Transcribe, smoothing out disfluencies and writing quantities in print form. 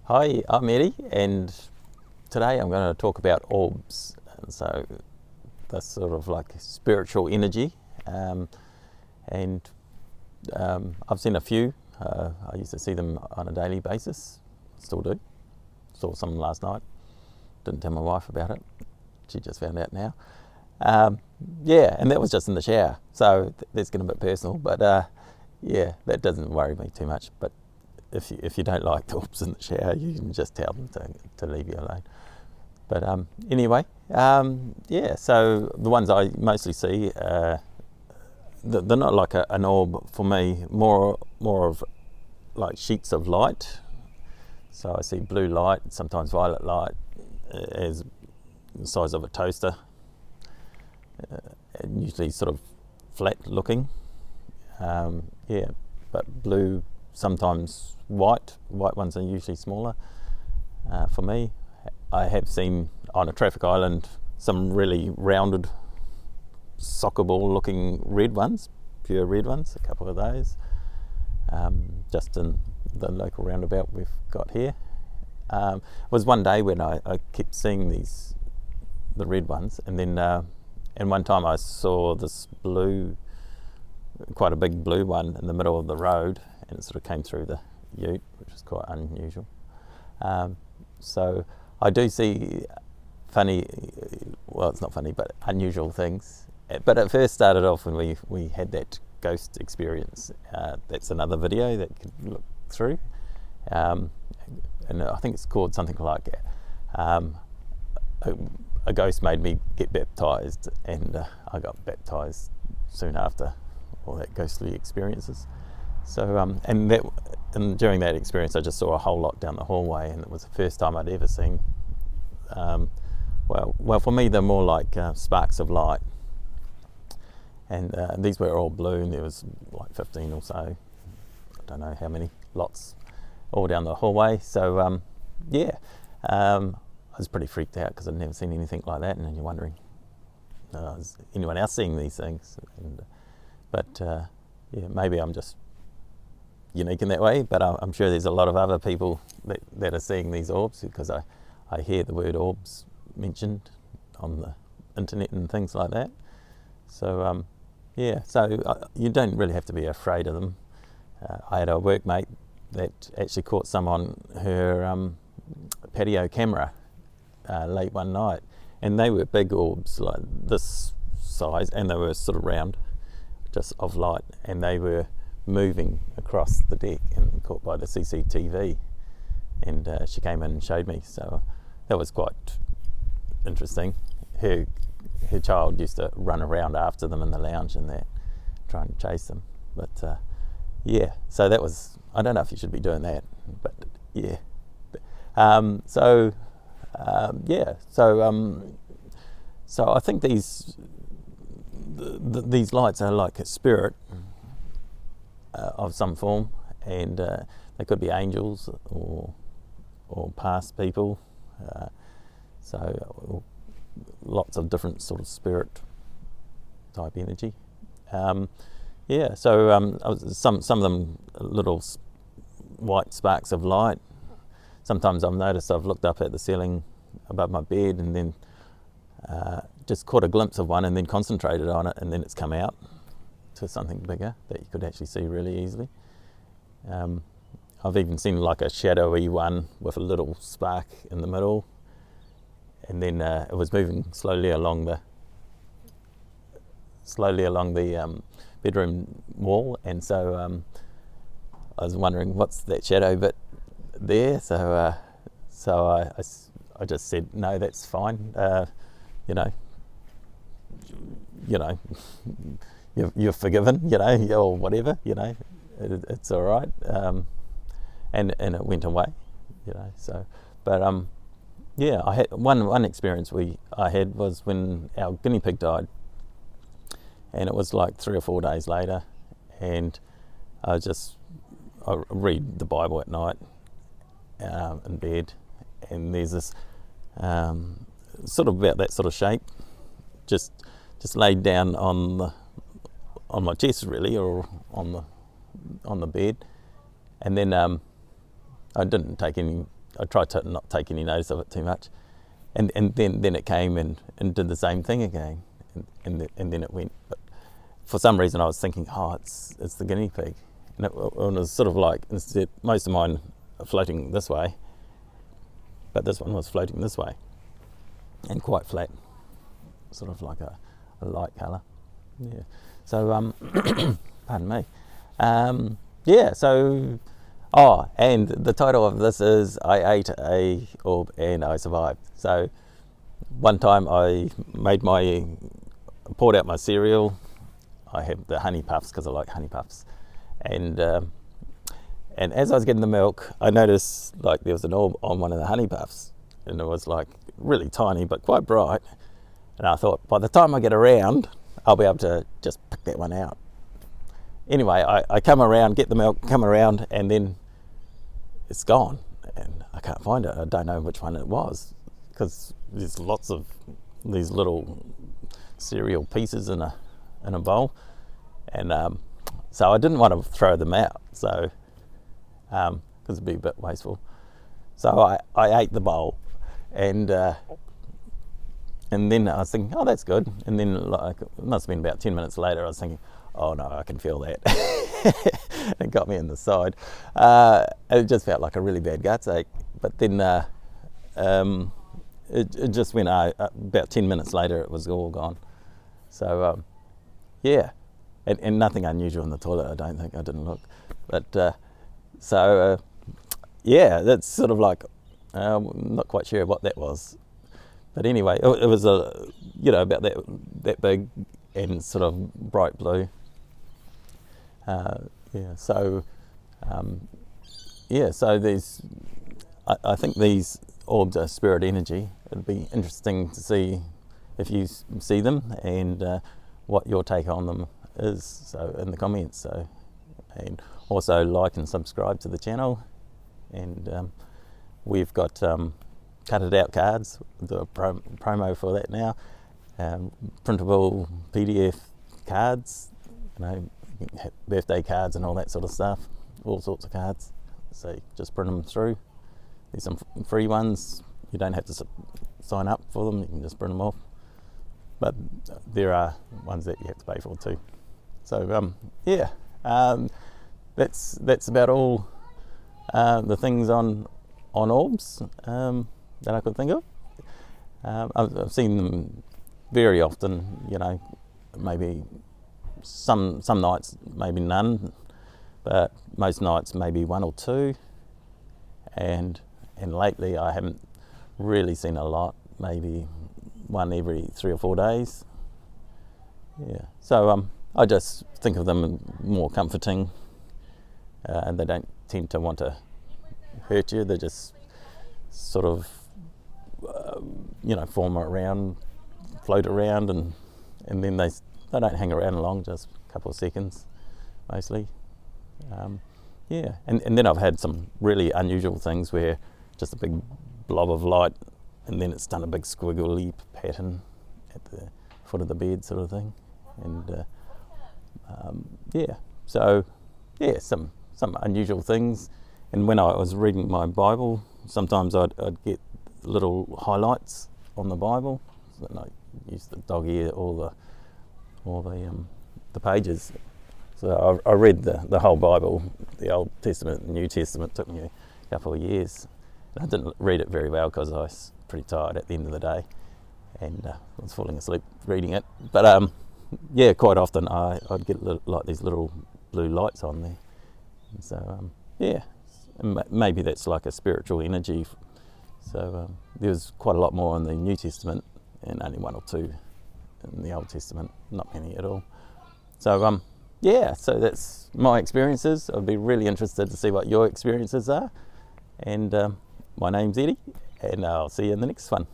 Hi, I'm Eddie, and today I'm going to talk about orbs. And so that's sort of like spiritual energy, and I've seen a few. I used to see them on a daily basis, still do. Saw some last night. Didn't tell my wife about it. She just found out now. Yeah, and that was just in the shower, so that's getting a bit personal. But yeah, that doesn't worry me too much. But if you don't like the orbs in the shower, you can just tell them to leave you alone. But anyway, yeah, so the ones I mostly see, they're not like an orb for me, more of like sheets of light. So I see blue light, sometimes violet light, as the size of a toaster, and usually sort of flat looking. Yeah, but blue, sometimes white ones are usually smaller. For me, I have seen on a traffic island some really rounded soccer ball looking red ones, pure red ones, a couple of those, just in the local roundabout we've got here. It was one day when I kept seeing the red ones, and then and one time I saw this blue, quite a big blue one in the middle of the road, and it sort of came through the ute, which was quite unusual. So I do see funny, well, it's not funny, but unusual things. But it first started off when we had that ghost experience. That's another video that you could look through. And I think it's called something like a ghost made me get baptised, and I got baptised soon after all that ghostly experiences. So and during that experience I just saw a whole lot down the hallway, and it was the first time I'd ever seen, well for me they're more like sparks of light, and these were all blue, and there was like 15 or so, I don't know how many lots, all down the hallway. So yeah, I was pretty freaked out because I'd never seen anything like that, and then you're wondering, is anyone else seeing these things? But yeah, maybe I'm just unique in that way, but I'm sure there's a lot of other people that are seeing these orbs, because I hear the word orbs mentioned on the internet and things like that. So yeah, so you don't really have to be afraid of them. I had a workmate that actually caught some on her patio camera late one night, and they were big orbs like this size, and they were sort of round, just of light, and they were moving across the deck and caught by the CCTV, and she came in and showed me, so that was quite interesting. Her child used to run around after them in the lounge and that, trying to chase them. But yeah, so that was, I don't know if you should be doing that, but yeah. Yeah, so I think these lights are like a spirit of some form, and they could be angels or past people. So lots of different sort of spirit type energy. Yeah, so some of them little white sparks of light. Sometimes I've noticed I've looked up at the ceiling above my bed, and then just caught a glimpse of one, and then concentrated on it, and then it's come out to something bigger that you could actually see really easily. I've even seen like a shadowy one with a little spark in the middle, and then it was moving slowly along the bedroom wall, and so I was wondering what's that shadow bit there. So I just said, no, that's fine. You're forgiven, or whatever, it's all right. And it went away, so, but yeah, I had one experience I had was when our guinea pig died, and it was like 3 or 4 days later, and I read the Bible at night in bed, and there's this sort of about that sort of shape, just laid down on my chest really, or on the bed, and then I didn't take any I tried to not take any notice of it too much, and then it came and did the same thing again, and then it went. But for some reason, I was thinking, oh, it's the guinea pig, and it was sort of like, instead, most of mine are floating this way, but this one was floating this way, and quite flat, sort of like a light colour. Yeah. So pardon me. Yeah. So. Oh, and the title of this is I ate a orb and I survived. So one time I poured out my cereal. I had the honey puffs because I like honey puffs, and as I was getting the milk, I noticed like there was an orb on one of the honey puffs, and it was like really tiny but quite bright. And I thought, by the time I get around, I'll be able to just pick that one out. Anyway, I come around, get the milk, come around, and then it's gone, and I can't find it. I don't know which one it was, because there's lots of these little cereal pieces in a bowl, and so I didn't want to throw them out, so because it'd be a bit wasteful. So I ate the bowl, and then I was thinking, oh, that's good. And then like it must have been about 10 minutes later, I was thinking, oh no, I can feel that. It got me in the side. It just felt like a really bad guts ache. But then it just went, about 10 minutes later, it was all gone. So yeah, and nothing unusual in the toilet, I don't think. I didn't look. But yeah, that's sort of like, I'm not quite sure what that was. But anyway, it was about that big and sort of bright blue. So these, I think these orbs are spirit energy. It'd be interesting to see if you see them and what your take on them is. So in the comments. So, and also like and subscribe to the channel. And we've got cutted out cards. Do a promo for that now. Printable PDF cards, birthday cards and all that sort of stuff, all sorts of cards. So you just print them through. There's some free ones. You don't have to sign up for them. You can just print them off. But there are ones that you have to pay for too. So that's about all the things on orbs that I could think of. I've seen them very often, maybe some nights maybe none, but most nights maybe one or two, and lately I haven't really seen a lot, maybe one every 3 or 4 days. Yeah, so I just think of them more comforting, and they don't tend to want to hurt you. They just sort of form around, float around, and then they don't hang around long, just a couple of seconds mostly. And then I've had some really unusual things where just a big blob of light, and then it's done a big squiggly pattern at the foot of the bed, sort of thing. And some unusual things. And when I was reading my Bible, sometimes I'd get little highlights on the Bible. So I used the dog ear all the pages. So I read the whole Bible, the Old Testament and New Testament. It took me a couple of years. I didn't read it very well because I was pretty tired at the end of the day, and I was falling asleep reading it. But quite often I'd get like these little blue lights on there. And so maybe that's like a spiritual energy. So there's quite a lot more in the New Testament, and only 1 or 2 in the Old Testament, not many at all. So so that's my experiences. I'd be really interested to see what your experiences are. And my name's Eddie, and I'll see you in the next one.